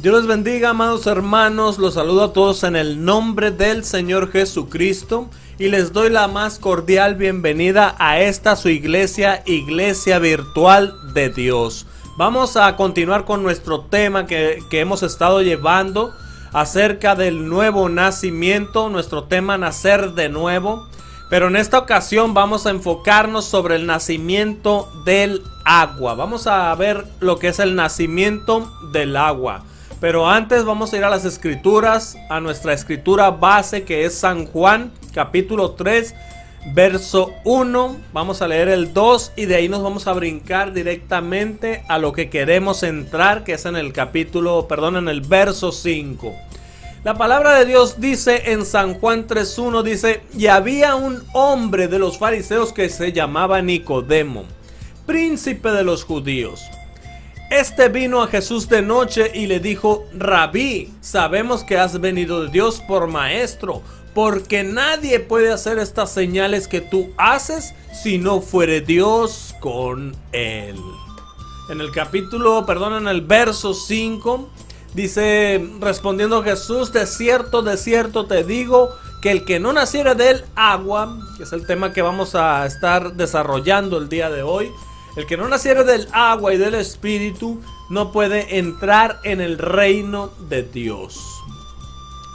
Dios les bendiga, amados hermanos, los saludo a todos en el nombre del Señor Jesucristo y les doy la más cordial bienvenida a esta su iglesia virtual de Dios. Vamos a continuar con nuestro tema que hemos estado llevando acerca del nuevo nacimiento, nuestro tema nacer de nuevo. Pero en esta ocasión vamos a enfocarnos sobre el nacimiento del agua. Vamos a ver lo que es el nacimiento del agua. Pero antes vamos a ir a las escrituras, a nuestra escritura base que es San Juan capítulo 3 verso 1. Vamos a leer el 2 y de ahí nos vamos a brincar directamente a lo que queremos entrar, que es en el en el verso 5. La palabra de Dios dice en San Juan 3:1, dice: y había un hombre de los fariseos que se llamaba Nicodemo, príncipe de los judíos. Este vino a Jesús de noche y le dijo: Rabí, sabemos que has venido de Dios por maestro, porque nadie puede hacer estas señales que tú haces si no fuere Dios con él. En el verso 5 dice, respondiendo Jesús: de cierto te digo que el que no naciere del agua, que es el tema que vamos a estar desarrollando el día de hoy, el que no naciere del agua y del espíritu no puede entrar en el reino de Dios.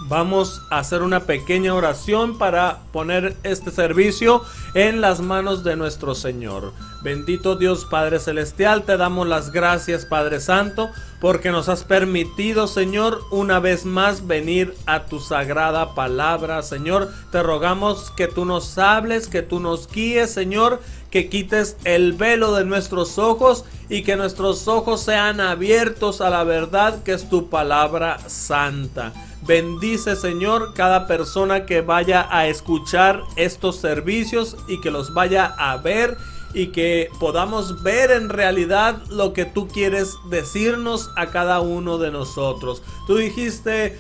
Vamos a hacer una pequeña oración para poner este servicio en las manos de nuestro Señor. Bendito Dios Padre Celestial, te damos las gracias, Padre Santo, porque nos has permitido, Señor, una vez más venir a tu sagrada palabra. Señor, te rogamos que tú nos hables, que tú nos guíes, Señor, que quites el velo de nuestros ojos y que nuestros ojos sean abiertos a la verdad que es tu palabra santa. Bendice, Señor, cada persona que vaya a escuchar estos servicios y que los vaya a ver y que podamos ver en realidad lo que tú quieres decirnos a cada uno de nosotros. Tú dijiste,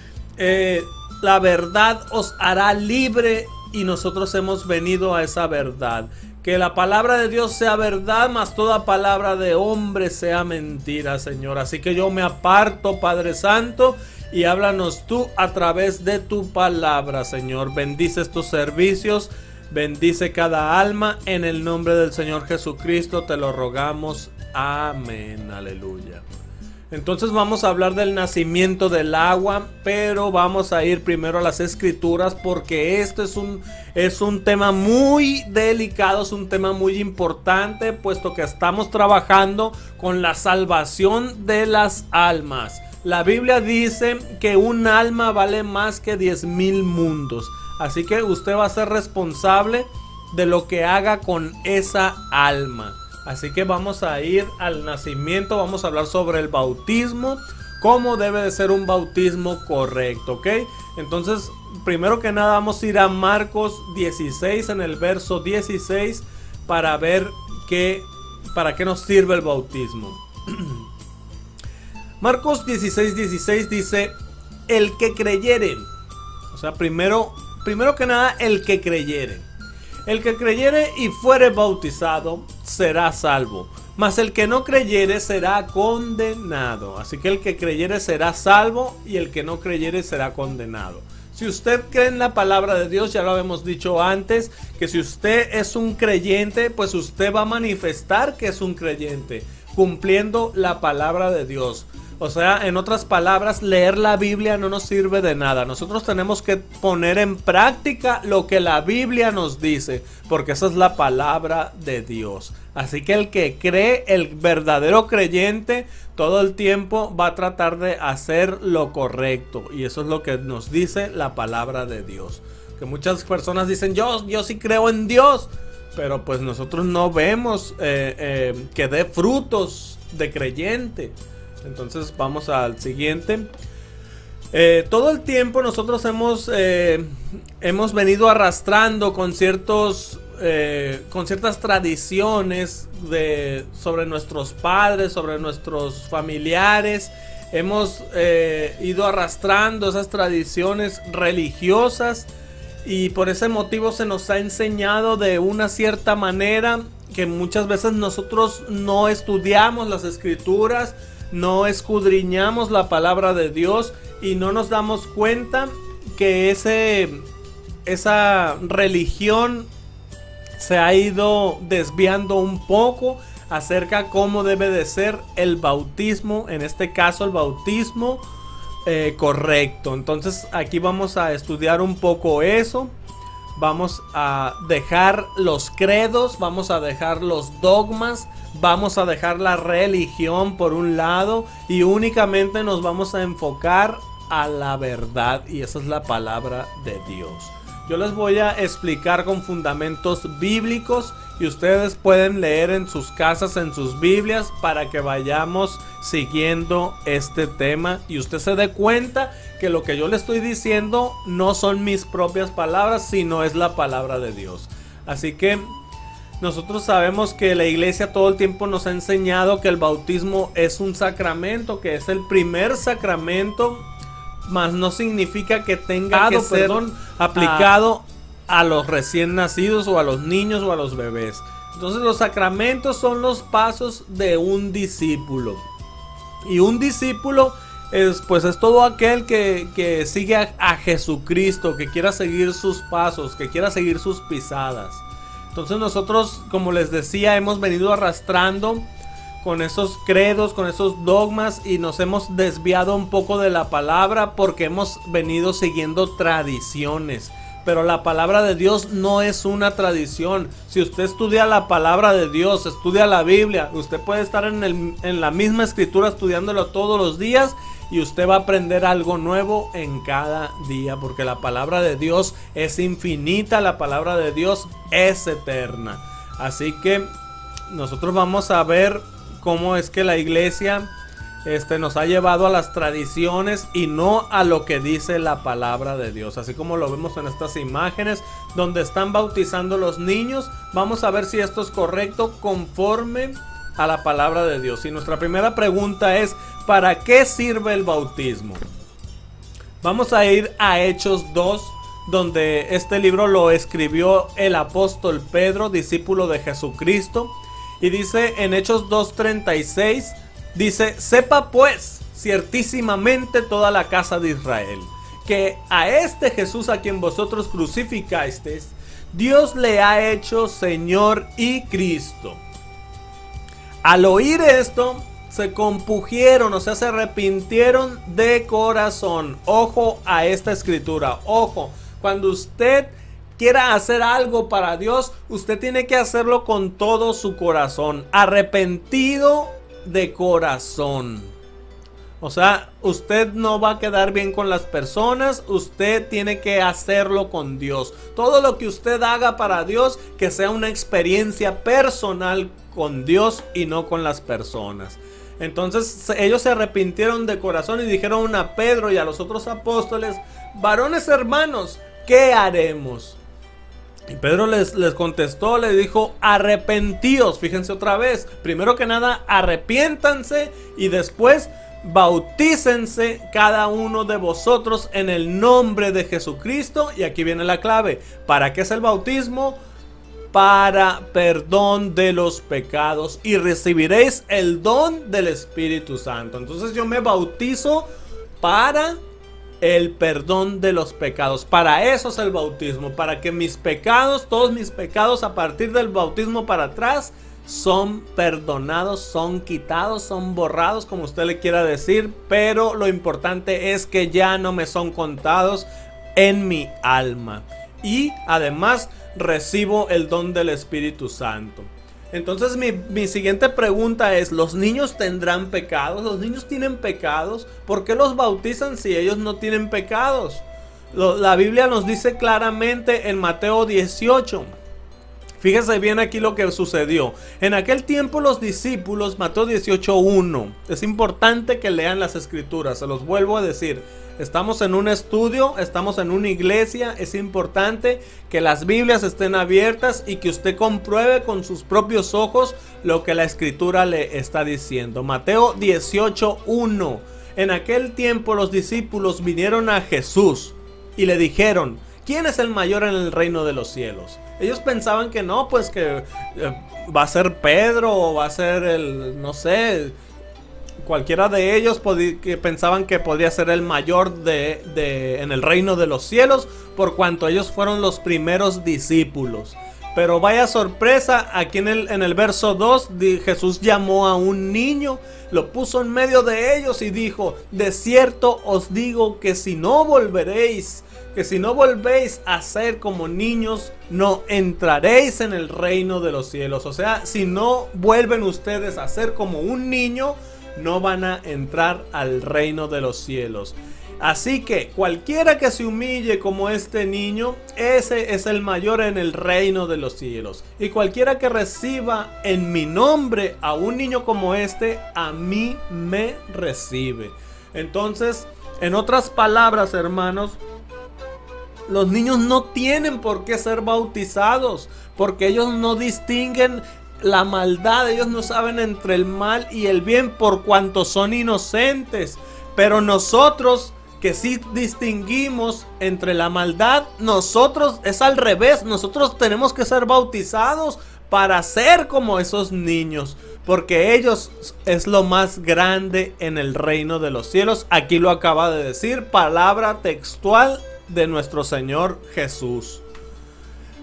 la verdad os hará libre, y nosotros hemos venido a esa verdad. Que la palabra de Dios sea verdad, mas toda palabra de hombre sea mentira, Señor. Así que yo me aparto, Padre Santo, y háblanos tú a través de tu palabra, Señor. Bendice estos servicios, bendice cada alma, en el nombre del Señor Jesucristo te lo rogamos. Amén, aleluya. Entonces vamos a hablar del nacimiento del agua, pero vamos a ir primero a las escrituras, porque este es un tema muy delicado, es un tema muy importante, puesto que estamos trabajando con la salvación de las almas. La Biblia dice que un alma vale más que 10,000 mundos. Así que usted va a ser responsable de lo que haga con esa alma. Así que vamos a ir al nacimiento, vamos a hablar sobre el bautismo, cómo debe de ser un bautismo correcto, ¿ok? Entonces, primero que nada vamos a ir a Marcos 16, en el verso 16, para ver para qué nos sirve el bautismo. Marcos 16:16 dice: el que creyere, o sea, primero que nada, el que creyere y fuere bautizado será salvo, mas el que no creyere será condenado. Así que el que creyere será salvo y el que no creyere será condenado. Si usted cree en la palabra de Dios, ya lo habíamos dicho antes, que si usted es un creyente, pues usted va a manifestar que es un creyente, cumpliendo la palabra de Dios. O sea, en otras palabras, leer la Biblia no nos sirve de nada. Nosotros tenemos que poner en práctica lo que la Biblia nos dice, porque esa es la palabra de Dios. Así que el que cree, el verdadero creyente, todo el tiempo va a tratar de hacer lo correcto. Y eso es lo que nos dice la palabra de Dios. Que muchas personas dicen, yo sí creo en Dios, pero pues nosotros no vemos que dé frutos de creyente. Entonces vamos al siguiente. Todo el tiempo nosotros hemos venido arrastrando con ciertas tradiciones sobre nuestros padres, sobre nuestros familiares. Hemos ido arrastrando esas tradiciones religiosas y por ese motivo se nos ha enseñado de una cierta manera que muchas veces nosotros no estudiamos las escrituras. no escudriñamos la palabra de Dios y no nos damos cuenta que esa religión se ha ido desviando un poco acerca cómo debe de ser el bautismo, en este caso el bautismo correcto. Entonces aquí vamos a estudiar un poco eso. Vamos a dejar los credos, vamos a dejar los dogmas, vamos a dejar la religión por un lado y únicamente nos vamos a enfocar a la verdad, y esa es la palabra de Dios. Yo les voy a explicar con fundamentos bíblicos y ustedes pueden leer en sus casas, en sus Biblias, para que vayamos siguiendo este tema y usted se dé cuenta que lo que yo le estoy diciendo no son mis propias palabras, sino es la palabra de Dios. Así que nosotros sabemos que la iglesia todo el tiempo nos ha enseñado que el bautismo es un sacramento, que es el primer sacramento, mas no significa que tenga que ser aplicado a los recién nacidos o a los niños o a los bebés. Entonces los sacramentos son los pasos de un discípulo. Y un discípulo es todo aquel que sigue a Jesucristo, que quiera seguir sus pasos, que quiera seguir sus pisadas. Entonces nosotros, como les decía, hemos venido arrastrando con esos credos, con esos dogmas, y nos hemos desviado un poco de la palabra porque hemos venido siguiendo tradiciones. Pero la palabra de Dios no es una tradición. Si usted estudia la palabra de Dios, estudia la Biblia, usted puede estar en la misma escritura estudiándolo todos los días y usted va a aprender algo nuevo en cada día, porque la palabra de Dios es infinita, la palabra de Dios es eterna. Así que nosotros vamos a ver cómo es que la iglesia nos ha llevado a las tradiciones y no a lo que dice la palabra de Dios. Así como lo vemos en estas imágenes donde están bautizando los niños, vamos a ver si esto es correcto conforme a la palabra de Dios. Y nuestra primera pregunta es: ¿para qué sirve el bautismo? Vamos a ir a Hechos 2, donde este libro lo escribió el apóstol Pedro, discípulo de Jesucristo. Y dice en Hechos 2:36, dice: sepa pues ciertísimamente toda la casa de Israel, que a este Jesús a quien vosotros crucificasteis, Dios le ha hecho Señor y Cristo. Al oír esto, se compungieron, o sea, se arrepintieron de corazón. Ojo a esta escritura, ojo, cuando usted quiera hacer algo para Dios, usted tiene que hacerlo con todo su corazón, arrepentido de corazón. O sea, usted no va a quedar bien con las personas, usted tiene que hacerlo con Dios. Todo lo que usted haga para Dios, que sea una experiencia personal con Dios y no con las personas. Entonces ellos se arrepintieron de corazón y dijeron a Pedro y a los otros apóstoles: varones hermanos, ¿qué haremos? Y Pedro les contestó, le dijo: arrepentíos. Fíjense otra vez, primero que nada arrepiéntanse y después bautícense cada uno de vosotros en el nombre de Jesucristo. Y aquí viene la clave. ¿Para qué es el bautismo? Para perdón de los pecados, y recibiréis el don del Espíritu Santo. Entonces yo me bautizo para el perdón de los pecados. Para eso es el bautismo, para que mis pecados, todos mis pecados a partir del bautismo para atrás, son perdonados, son quitados, son borrados, como usted le quiera decir. Pero lo importante es que ya no me son contados en mi alma. Y además recibo el don del Espíritu Santo. Entonces mi siguiente pregunta es: ¿los niños tendrán pecados? ¿Los niños tienen pecados? ¿Por qué los bautizan si ellos no tienen pecados? La Biblia nos dice claramente en Mateo 18. Fíjese bien aquí lo que sucedió. En aquel tiempo los discípulos, Mateo 18:1. Es importante que lean las escrituras, se los vuelvo a decir. Estamos en un estudio, estamos en una iglesia. Es importante que las Biblias estén abiertas y que usted compruebe con sus propios ojos lo que la escritura le está diciendo. Mateo 18:1. En aquel tiempo los discípulos vinieron a Jesús y le dijeron: ¿quién es el mayor en el reino de los cielos? Ellos pensaban que no, pues que va a ser Pedro o va a ser no sé, cualquiera de ellos que pensaban que podría ser el mayor en el reino de los cielos, por cuanto ellos fueron los primeros discípulos. Pero vaya sorpresa, aquí en el verso 2, Jesús llamó a un niño, lo puso en medio de ellos y dijo: de cierto os digo que si no volvéis a ser como niños, no entraréis en el reino de los cielos. O sea, si no vuelven ustedes a ser como un niño, no van a entrar al reino de los cielos. Así que cualquiera que se humille como este niño, ese es el mayor en el reino de los cielos. Y cualquiera que reciba en mi nombre a un niño como este, a mí me recibe. Entonces, en otras palabras, hermanos, los niños no tienen por qué ser bautizados, porque ellos no distinguen la maldad, ellos no saben entre el mal y el bien por cuanto son inocentes. Pero nosotros, que sí distinguimos entre la maldad, nosotros es al revés, nosotros tenemos que ser bautizados para ser como esos niños, porque ellos es lo más grande en el reino de los cielos. Aquí lo acaba de decir, palabra textual de nuestro Señor Jesús.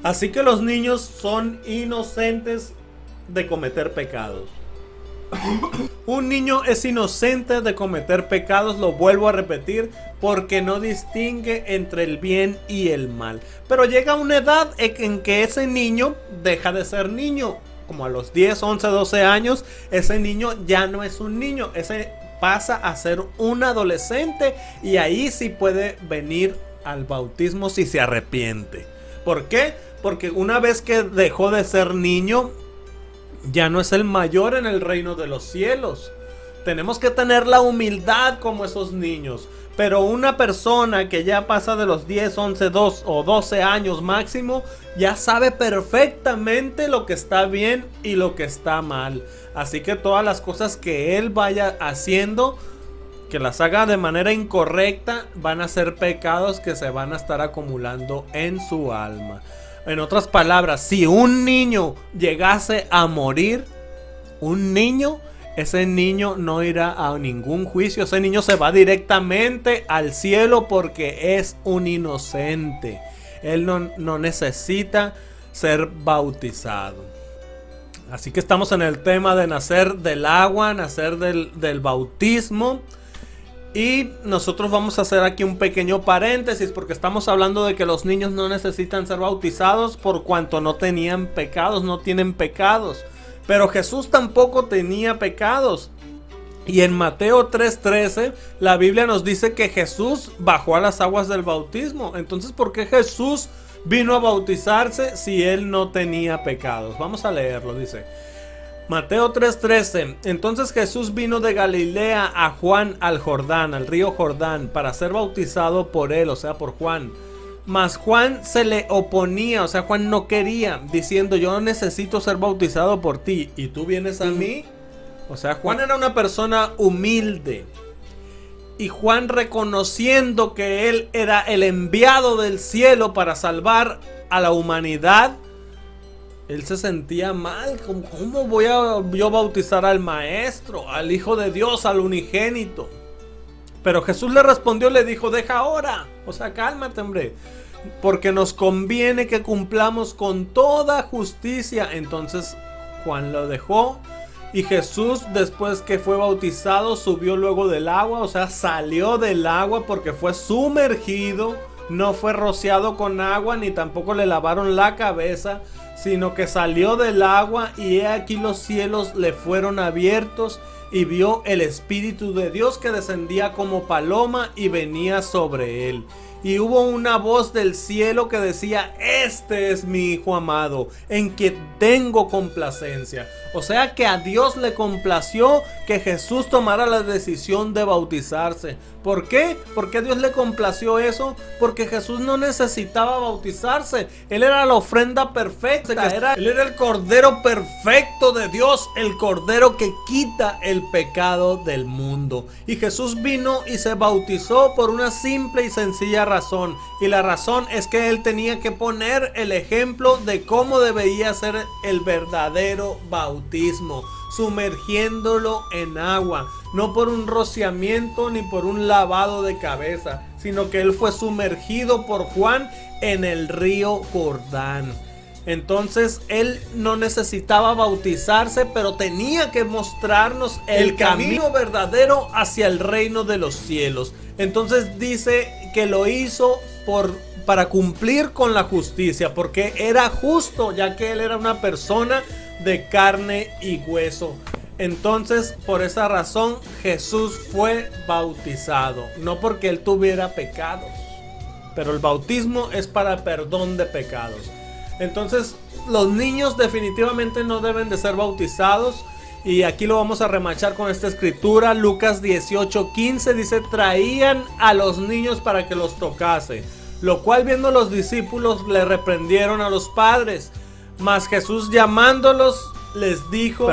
Así que los niños son inocentes de cometer pecados. Un niño es inocente de cometer pecados, lo vuelvo a repetir, porque no distingue entre el bien y el mal. Pero llega una edad en que ese niño deja de ser niño, como a los 10, 11, 12 años, ese niño ya no es un niño, ese pasa a ser un adolescente, y ahí sí puede venir al bautismo si se arrepiente. ¿Por qué? Porque una vez que dejó de ser niño, ya no es el mayor en el reino de los cielos. Tenemos que tener la humildad como esos niños. Pero una persona que ya pasa de los 10, 11, 2 o 12 años máximo, ya sabe perfectamente lo que está bien y lo que está mal. Así que todas las cosas que él vaya haciendo, que las haga de manera incorrecta, van a ser pecados que se van a estar acumulando en su alma. En otras palabras, si un niño llegase a morir, ese niño no irá a ningún juicio. Ese niño se va directamente al cielo porque es un inocente. Él no necesita ser bautizado. Así que estamos en el tema de nacer del agua, nacer del bautismo. Y nosotros vamos a hacer aquí un pequeño paréntesis, porque estamos hablando de que los niños no necesitan ser bautizados por cuanto no tenían pecados, no tienen pecados. Pero Jesús tampoco tenía pecados. Y en Mateo 3:13 la Biblia nos dice que Jesús bajó a las aguas del bautismo. Entonces, ¿por qué Jesús vino a bautizarse si él no tenía pecados? Vamos a leerlo, dice Mateo 3:13. Entonces Jesús vino de Galilea a Juan al Jordán, al río Jordán, para ser bautizado por él, o sea, por Juan. Mas Juan se le oponía, o sea, Juan no quería, diciendo: yo no necesito ser bautizado por ti, ¿y tú vienes a mí? O sea, Juan era una persona humilde. Y Juan, reconociendo que él era el enviado del cielo para salvar a la humanidad, él se sentía mal. ¿Cómo voy a yo bautizar al maestro, al Hijo de Dios, al unigénito? Pero Jesús le respondió, le dijo: deja ahora, o sea, cálmate, hombre, porque nos conviene que cumplamos con toda justicia. Entonces Juan lo dejó, y Jesús, después que fue bautizado, subió luego del agua, o sea, salió del agua porque fue sumergido, no fue rociado con agua, ni tampoco le lavaron la cabeza, sino que salió del agua, y he aquí los cielos le fueron abiertos, y vio el Espíritu de Dios que descendía como paloma y venía sobre él. Y hubo una voz del cielo que decía: este es mi Hijo amado, en quien tengo complacencia. O sea que a Dios le complació que Jesús tomara la decisión de bautizarse. ¿Por qué? ¿Por qué a Dios le complació eso? Porque Jesús no necesitaba bautizarse. Él era la ofrenda perfecta. Él era el Cordero perfecto de Dios, el Cordero que quita el pecado del mundo. Y Jesús vino y se bautizó por una simple y sencilla razón. razón. Y la razón es que él tenía que poner el ejemplo de cómo debería ser el verdadero bautismo, sumergiéndolo en agua, no por un rociamiento ni por un lavado de cabeza, sino que él fue sumergido por Juan en el río Jordán. Entonces él no necesitaba bautizarse, pero tenía que mostrarnos el camino verdadero hacia el reino de los cielos. Entonces dice que lo hizo para cumplir con la justicia, porque era justo, ya que él era una persona de carne y hueso. Entonces, por esa razón, Jesús fue bautizado, no porque él tuviera pecados, pero el bautismo es para perdón de pecados. Entonces, los niños definitivamente no deben de ser bautizados. Y aquí lo vamos a remachar con esta escritura. Lucas 18:15 dice: traían a los niños para que los tocase, lo cual viendo los discípulos le reprendieron a los padres. Mas Jesús llamándolos dijo: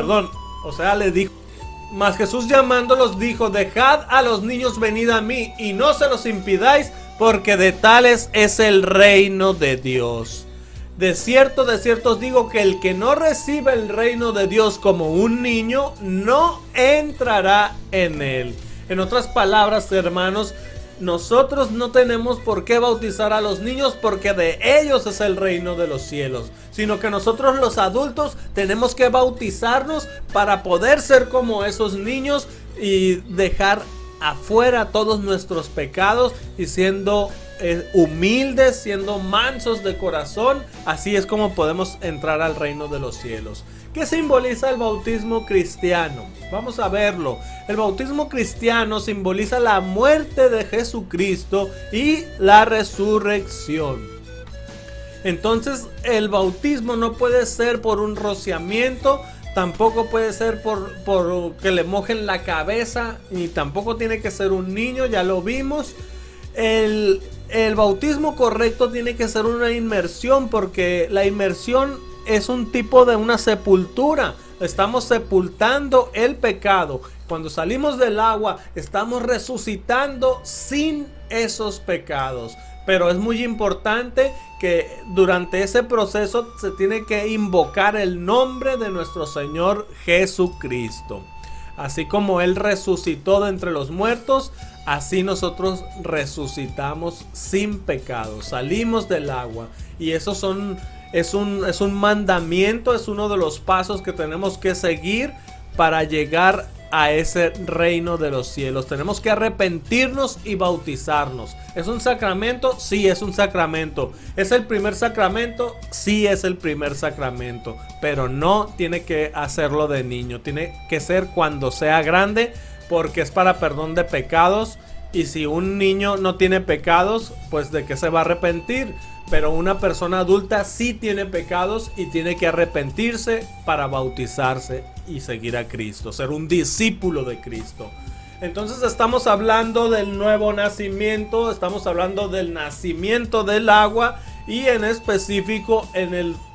dejad a los niños venid a mí, y no se los impidáis, porque de tales es el reino de Dios. De cierto os digo que el que no recibe el reino de Dios como un niño, no entrará en él. En otras palabras, hermanos, nosotros no tenemos por qué bautizar a los niños, porque de ellos es el reino de los cielos, sino que nosotros los adultos tenemos que bautizarnos para poder ser como esos niños y dejar afuera todos nuestros pecados, y siendo humildes, siendo mansos de corazón, así es como podemos entrar al reino de los cielos. ¿Qué simboliza el bautismo cristiano? Vamos a verlo. El bautismo cristiano simboliza la muerte de Jesucristo y la resurrección. Entonces, el bautismo no puede ser por un rociamiento, tampoco puede ser por que le mojen la cabeza, ni tampoco tiene que ser un niño, ya lo vimos. El bautismo correcto tiene que ser una inmersión, porque la inmersión es un tipo de una sepultura. Estamos sepultando el pecado. Cuando salimos del agua, estamos resucitando sin esos pecados. Pero es muy importante que durante ese proceso se tiene que invocar el nombre de nuestro Señor Jesucristo. Así como Él resucitó de entre los muertos, así nosotros resucitamos sin pecado. Salimos del agua, y eso es un mandamiento, es uno de los pasos que tenemos que seguir para llegar a ese reino de los cielos. Tenemos que arrepentirnos y bautizarnos. ¿Es un sacramento? Sí, es un sacramento. ¿Es el primer sacramento? Sí, es el primer sacramento. Pero no tiene que hacerlo de niño. Tiene que ser cuando sea grande, porque es para perdón de pecados. Y si un niño no tiene pecados, pues ¿de qué se va a arrepentir? Pero una persona adulta sí tiene pecados y tiene que arrepentirse para bautizarse y seguir a Cristo, ser un discípulo de Cristo. Entonces estamos hablando del nuevo nacimiento, estamos hablando del nacimiento del agua, y en específico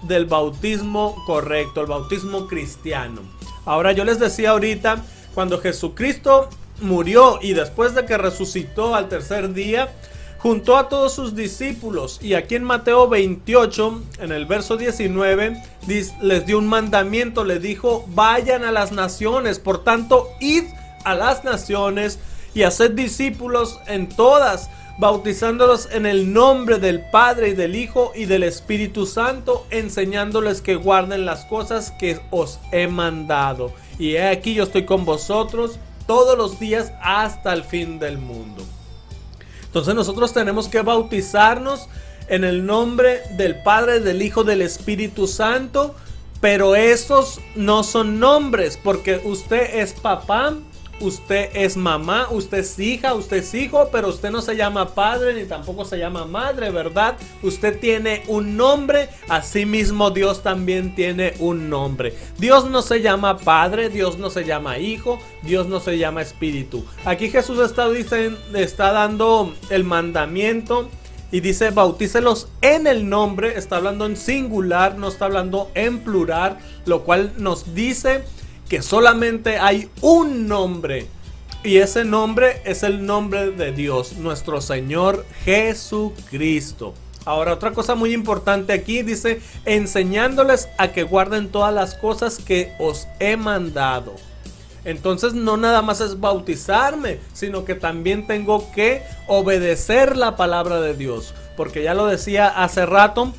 del bautismo correcto, el bautismo cristiano. Ahora, yo les decía ahorita, cuando Jesucristo murió y después de que resucitó al tercer día, juntó a todos sus discípulos, y aquí en Mateo 28, en el verso 19, les dio un mandamiento, les dijo: vayan a las naciones, por tanto, id a las naciones y haced discípulos en todas, bautizándolos en el nombre del Padre y del Hijo y del Espíritu Santo, enseñándoles que guarden las cosas que os he mandado. Y he aquí, yo estoy con vosotros todos los días hasta el fin del mundo. Entonces nosotros tenemos que bautizarnos en el nombre del Padre, del Hijo, del Espíritu Santo. Pero esos no son nombres, porque usted es papá, usted es mamá, usted es hija, usted es hijo, pero usted no se llama padre ni tampoco se llama madre, ¿verdad? Usted tiene un nombre, asimismo Dios también tiene un nombre. Dios no se llama padre, Dios no se llama hijo, Dios no se llama espíritu. Aquí Jesús está dando el mandamiento y dice: bautícelos en el nombre. Está hablando en singular, no está hablando en plural, lo cual nos dice que solamente hay un nombre, Y ese nombre es el nombre de Dios, nuestro Señor Jesucristo. Ahora, otra cosa muy importante aquí dice, enseñándoles a que guarden todas las cosas que os he mandado. Entonces no nada más es bautizarme, sino que también tengo que obedecer la palabra de Dios. Porque ya lo decía hace rato,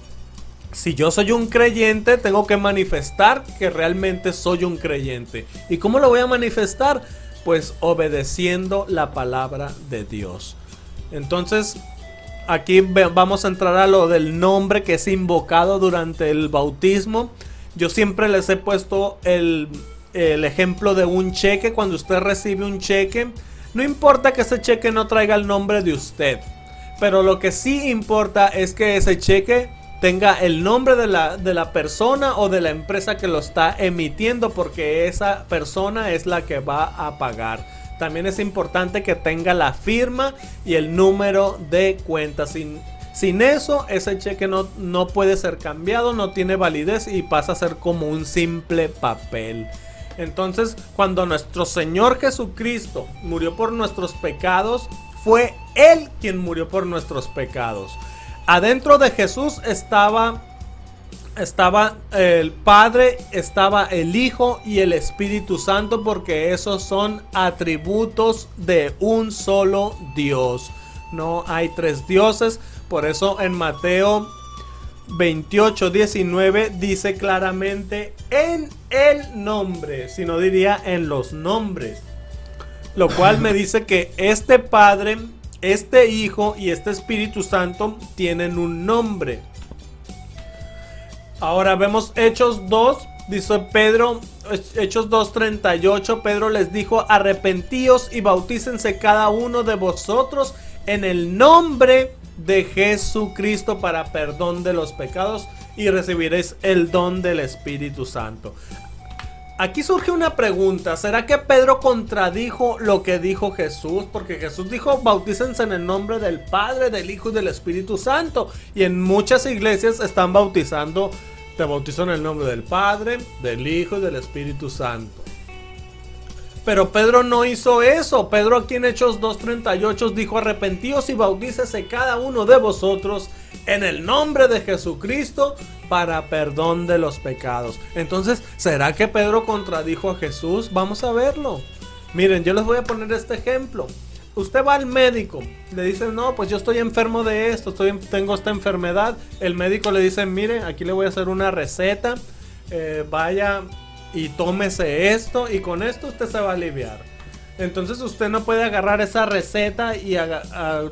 si yo soy un creyente, tengo que manifestar que realmente soy un creyente. ¿Y cómo lo voy a manifestar? Pues obedeciendo la palabra de Dios. Entonces, aquí vamos a entrar a lo del nombre que es invocado durante el bautismo. Yo siempre les he puesto el ejemplo de un cheque. Cuando usted recibe un cheque, no importa que ese cheque no traiga el nombre de usted, pero lo que sí importa es que ese cheque tenga el nombre de la persona o de la empresa que lo está emitiendo, porque esa persona es la que va a pagar. También es importante que tenga la firma y el número de cuenta. Sin eso, ese cheque no puede ser cambiado, no tiene validez y pasa a ser como un simple papel. Entonces, cuando nuestro Señor Jesucristo murió por nuestros pecados, fue Él quien murió por nuestros pecados. Adentro de Jesús estaba el Padre, estaba el Hijo y el Espíritu Santo, porque esos son atributos de un solo Dios. No hay tres dioses. Por eso en Mateo 28:19 dice claramente en el nombre, si no diría en los nombres. Lo cual me dice que este Padre, este Hijo y este Espíritu Santo tienen un nombre. Ahora vemos Hechos 2, dice Pedro, Hechos 2:38, Pedro les dijo, arrepentíos y bautícense cada uno de vosotros en el nombre de Jesucristo para perdón de los pecados y recibiréis el don del Espíritu Santo. Aquí surge una pregunta, ¿será que Pedro contradijo lo que dijo Jesús? Porque Jesús dijo, bautícense en el nombre del Padre, del Hijo y del Espíritu Santo. Y en muchas iglesias están bautizando, te bautizo en el nombre del Padre, del Hijo y del Espíritu Santo. Pero Pedro no hizo eso. Pedro aquí en Hechos 2:38 dijo, arrepentíos y bautícese cada uno de vosotros en el nombre de Jesucristo para perdón de los pecados. Entonces, ¿será que Pedro contradijo a Jesús? Vamos a verlo. Miren, yo les voy a poner este ejemplo. Usted va al médico, le dicen, no, pues yo estoy enfermo de esto, tengo esta enfermedad. El médico le dice, mire, aquí le voy a hacer una receta, vaya y tómese esto y con esto usted se va a aliviar. Entonces usted no puede agarrar esa receta y a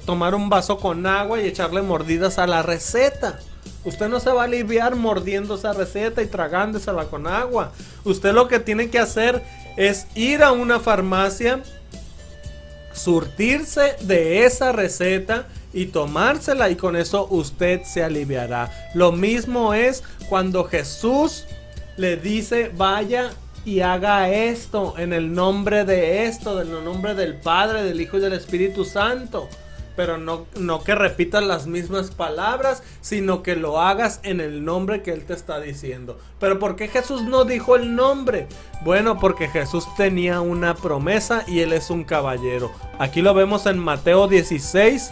tomar un vaso con agua y echarle mordidas a la receta. Usted no se va a aliviar mordiendo esa receta y tragándosela con agua. Usted lo que tiene que hacer es ir a una farmacia, surtirse de esa receta y tomársela, y con eso usted se aliviará. Lo mismo es cuando Jesús le dice, vaya y haga esto en el nombre de esto, en el nombre del Padre, del Hijo y del Espíritu Santo. Pero no que repitas las mismas palabras, sino que lo hagas en el nombre que Él te está diciendo. Pero ¿por qué Jesús no dijo el nombre? Bueno, porque Jesús tenía una promesa y Él es un caballero. Aquí lo vemos en Mateo 16,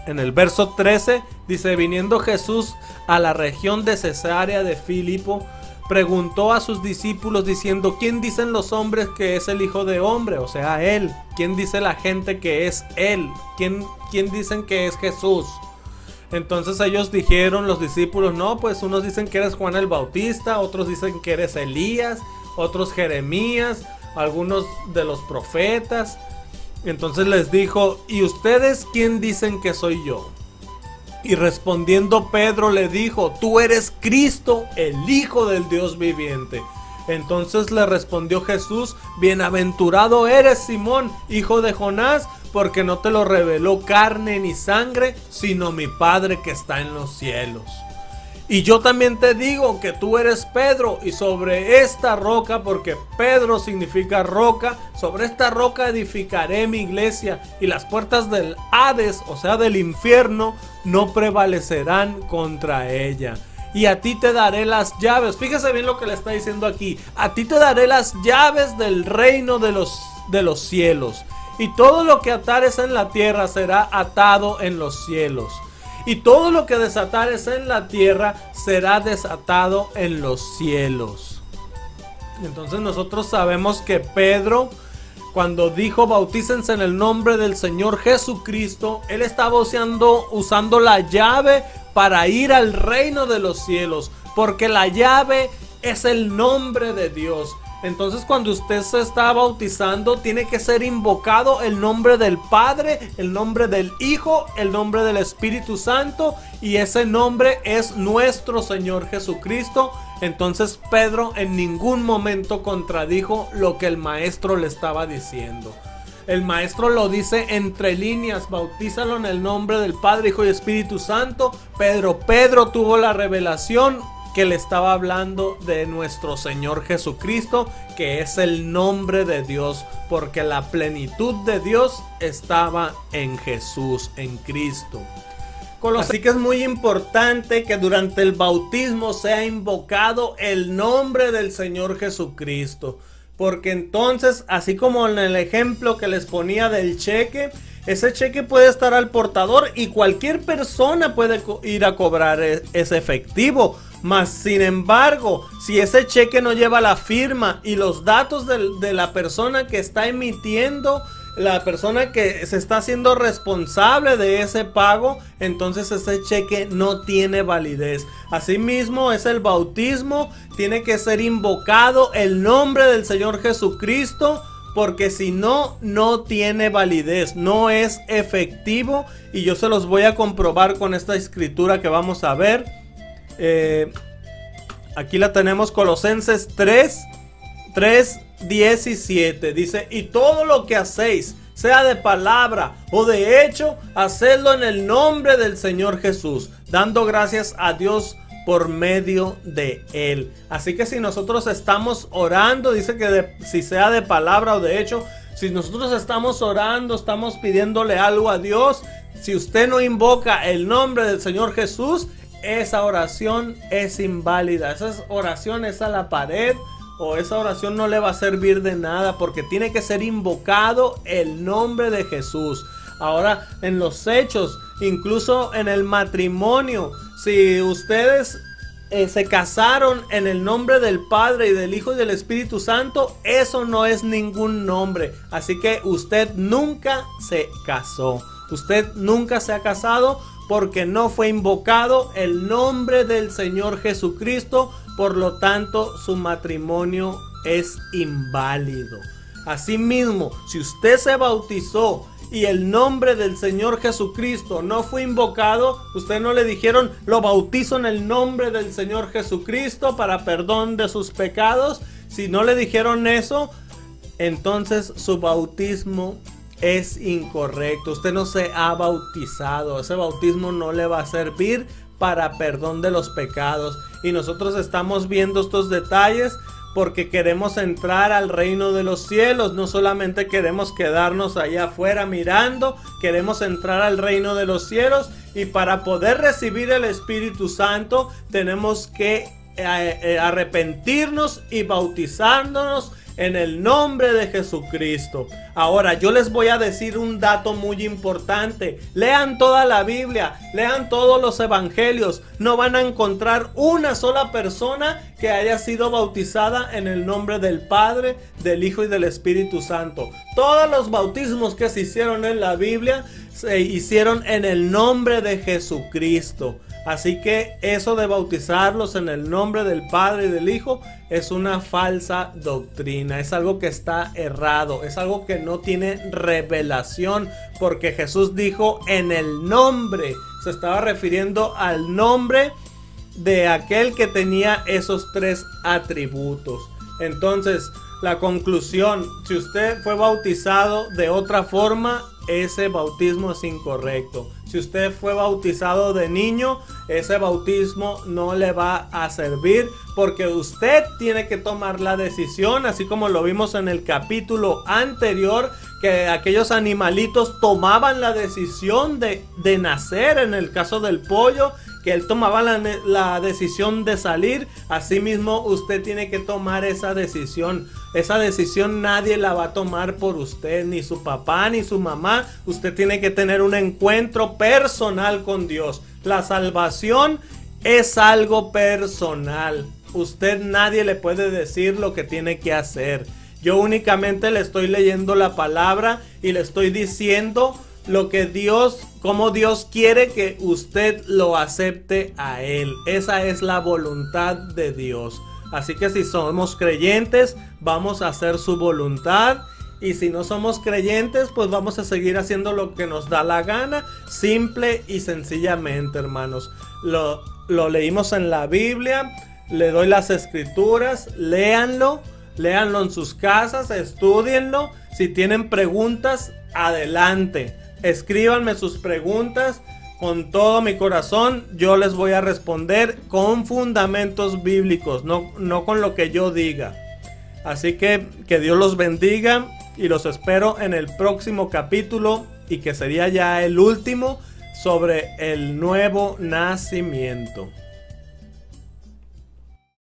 en el verso 13, dice, viniendo Jesús a la región de Cesarea de Filipo, preguntó a sus discípulos diciendo, ¿quién dicen los hombres que es el Hijo de Hombre? O sea, Él. ¿Quién dice la gente que es Él? ¿Quién dicen que es Jesús? Entonces ellos dijeron, los discípulos, no, pues unos dicen que eres Juan el Bautista, otros dicen que eres Elías, otros Jeremías, algunos de los profetas. Entonces les dijo, ¿y ustedes quién dicen que soy yo? Y respondiendo Pedro le dijo, tú eres Cristo, el Hijo del Dios viviente. Entonces le respondió Jesús, bienaventurado eres Simón, hijo de Jonás, porque no te lo reveló carne ni sangre, sino mi Padre que está en los cielos. Y yo también te digo que tú eres Pedro, y sobre esta roca, porque Pedro significa roca, sobre esta roca edificaré mi iglesia, y las puertas del Hades, o sea del infierno, no prevalecerán contra ella. Y a ti te daré las llaves. Fíjese bien lo que le está diciendo aquí. A ti te daré las llaves del reino de de los cielos. Y todo lo que atares en la tierra será atado en los cielos. Y todo lo que desatares en la tierra será desatado en los cielos. Entonces nosotros sabemos que Pedro, cuando dijo bautícense en el nombre del Señor Jesucristo, él estaba usando la llave para ir al reino de los cielos, porque la llave es el nombre de Dios. Entonces cuando usted se está bautizando, tiene que ser invocado el nombre del Padre, el nombre del Hijo, el nombre del Espíritu Santo, y ese nombre es nuestro Señor Jesucristo. Entonces Pedro en ningún momento contradijo lo que el maestro le estaba diciendo. El maestro lo dice entre líneas: bautízalo en el nombre del Padre, Hijo y Espíritu Santo. Pedro tuvo la revelación que le estaba hablando de nuestro Señor Jesucristo, que es el nombre de Dios, porque la plenitud de Dios estaba en Jesús, en Cristo. Así que es muy importante que durante el bautismo sea invocado el nombre del Señor Jesucristo, porque entonces, así como en el ejemplo que les ponía del cheque, ese cheque puede estar al portador y cualquier persona puede ir a cobrar ese efectivo. Mas sin embargo, si ese cheque no lleva la firma y los datos de la persona que está emitiendo, la persona que se está haciendo responsable de ese pago, entonces ese cheque no tiene validez. Asimismo es el bautismo, tiene que ser invocado el nombre del Señor Jesucristo, porque si no, no tiene validez, no es efectivo. Y yo se los voy a comprobar con esta escritura que vamos a ver. Aquí la tenemos, Colosenses 3:17. Dice: y todo lo que hacéis, sea de palabra o de hecho, hacedlo en el nombre del Señor Jesús, dando gracias a Dios por medio de él. Así que si nosotros estamos orando, dice que si sea de palabra o de hecho, si nosotros estamos orando, estamos pidiéndole algo a Dios, si usted no invoca el nombre del Señor Jesús, esa oración es inválida. Esa oración es a la pared, o esa oración no le va a servir de nada, porque tiene que ser invocado el nombre de Jesús. Ahora, en los hechos, incluso en el matrimonio, si ustedes se casaron en el nombre del Padre y del Hijo y del Espíritu Santo, eso no es ningún nombre. Así que usted nunca se casó. Usted nunca se ha casado porque no fue invocado el nombre del Señor Jesucristo. Por lo tanto, su matrimonio es inválido. Asimismo, si usted se bautizó y el nombre del Señor Jesucristo no fue invocado, usted no le dijeron: lo bautizo en el nombre del Señor Jesucristo para perdón de sus pecados. Si no le dijeron eso, entonces su bautismo es incorrecto. Usted no se ha bautizado. Ese bautismo no le va a servir para perdón de los pecados. Y nosotros estamos viendo estos detalles porque queremos entrar al reino de los cielos. No solamente queremos quedarnos allá afuera mirando, queremos entrar al reino de los cielos. Y para poder recibir el Espíritu Santo tenemos que arrepentirnos y bautizarnos en el nombre de Jesucristo. Ahora yo les voy a decir un dato muy importante. Lean toda la Biblia, lean todos los evangelios. No van a encontrar una sola persona que haya sido bautizada en el nombre del Padre, del Hijo y del Espíritu Santo. Todos los bautismos que se hicieron en la Biblia se hicieron en el nombre de Jesucristo. Así que eso de bautizarlos en el nombre del Padre y del Hijo es una falsa doctrina, es algo que está errado, es algo que no tiene revelación, porque Jesús dijo en el nombre, se estaba refiriendo al nombre de aquel que tenía esos tres atributos. Entonces, la conclusión: si usted fue bautizado de otra forma, ese bautismo es incorrecto. Si usted fue bautizado de niño, ese bautismo no le va a servir, porque usted tiene que tomar la decisión, así como lo vimos en el capítulo anterior, que aquellos animalitos tomaban la decisión de nacer, en el caso del pollo, que él tomaba la decisión de salir, asimismo usted tiene que tomar esa decisión. Esa decisión nadie la va a tomar por usted, ni su papá ni su mamá. Usted tiene que tener un encuentro personal con Dios. La salvación es algo personal. Usted, nadie le puede decir lo que tiene que hacer. Yo únicamente le estoy leyendo la palabra y le estoy diciendo lo que Dios, como Dios quiere que usted lo acepte a Él. Esa es la voluntad de Dios. Así que si somos creyentes, vamos a hacer su voluntad. Y si no somos creyentes, pues vamos a seguir haciendo lo que nos da la gana. Simple y sencillamente, hermanos. Lo leímos en la Biblia. Le doy las escrituras. Léanlo en sus casas. Estúdienlo. Si tienen preguntas, adelante. Escríbanme sus preguntas. Con todo mi corazón yo les voy a responder con fundamentos bíblicos, no con lo que yo diga. Así que Dios los bendiga y los espero en el próximo capítulo, y que sería ya el último, sobre el nuevo nacimiento.